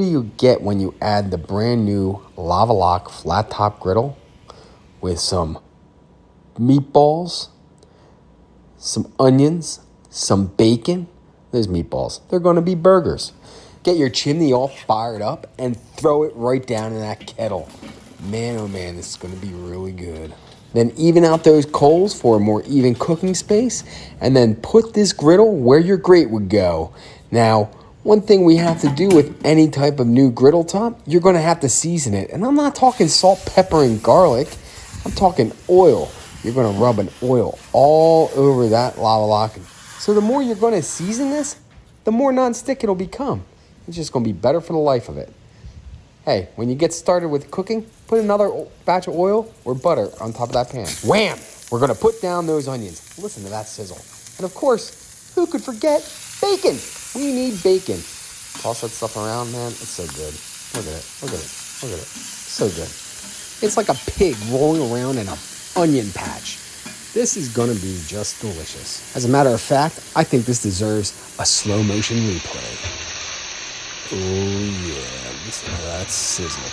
do you get when you add the brand new LavaLock flat top griddle with some meatballs, some onions, some bacon? Those meatballs, they're going to be burgers. Get your chimney all fired up and throw it right down in that kettle. Man, oh man, this is going to be really good. Then even out those coals for a more even cooking space, and then put this griddle where your grate would go. Now, one thing we have to do with any type of new griddle top, you're going to have to season it. And I'm not talking salt, pepper, and garlic. I'm talking oil. You're going to rub an oil all over that LavaLock. So the more you're going to season this, the more nonstick it'll become. It's just going to be better for the life of it. Hey, when you get started with cooking, put another batch of oil or butter on top of that pan. Wham! We're going to put down those onions. Listen to that sizzle. And of course, who could forget bacon? We need bacon. Toss that stuff around, man. It's so good. Look at it. Look at it. Look at it. So good. It's like a pig rolling around in an onion patch. This is going to be just delicious. As a matter of fact, I think this deserves a slow motion replay. Oh yeah, listen to that sizzle.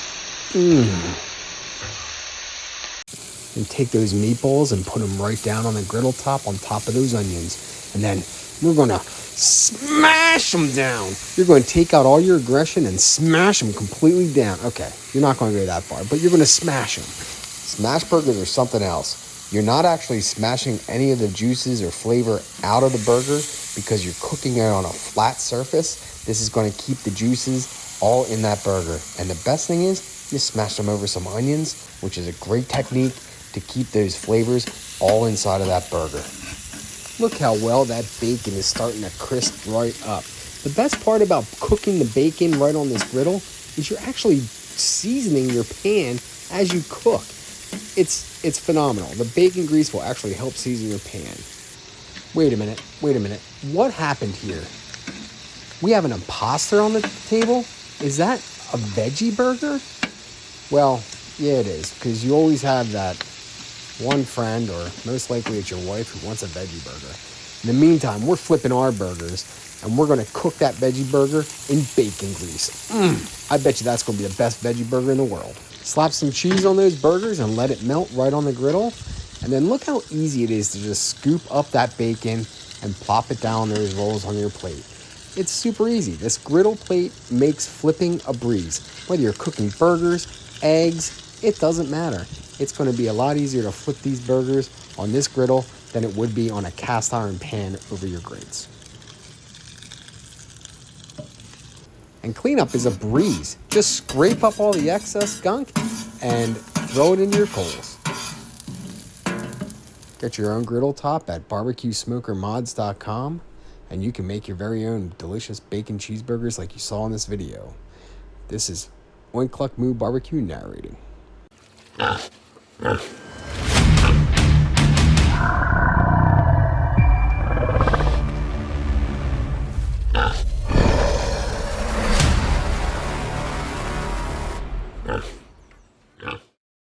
And take those meatballs and put them right down on the griddle top on top of those onions. And then we're going to smash them down. You're going to take out all your aggression and smash them completely down. Okay, you're not going to go that far, but you're going to smash them. Smash burgers are something else. You're not actually smashing any of the juices or flavor out of the burger because you're cooking it on a flat surface. This is going to keep the juices all in that burger. And the best thing is, you smash them over some onions, which is a great technique to keep those flavors all inside of that burger. Look how well that bacon is starting to crisp right up. The best part about cooking the bacon right on this griddle is you're actually seasoning your pan as you cook. It's phenomenal. The bacon grease will actually help season your pan. Wait a minute. What happened here? We have an imposter on the table? Is that a veggie burger? Well, yeah it is, because you always have that one friend, or most likely it's your wife, who wants a veggie burger. In the meantime, we're flipping our burgers, and we're going to cook that veggie burger in bacon grease. I bet you that's going to be the best veggie burger in the world. Slap some cheese on those burgers and let it melt right on the griddle. And then look how easy it is to just scoop up that bacon and plop it down on those rolls on your plate. It's super easy. This griddle plate makes flipping a breeze. Whether you're cooking burgers, eggs, it doesn't matter. It's going to be a lot easier to flip these burgers on this griddle than it would be on a cast iron pan over your grates. And cleanup is a breeze. Just scrape up all the excess gunk and throw it into your coals. Get your own griddle top at barbecuesmokermods.com, and you can make your very own delicious bacon cheeseburgers like you saw in this video. This is Oink Cluck Moo Barbecue narrating.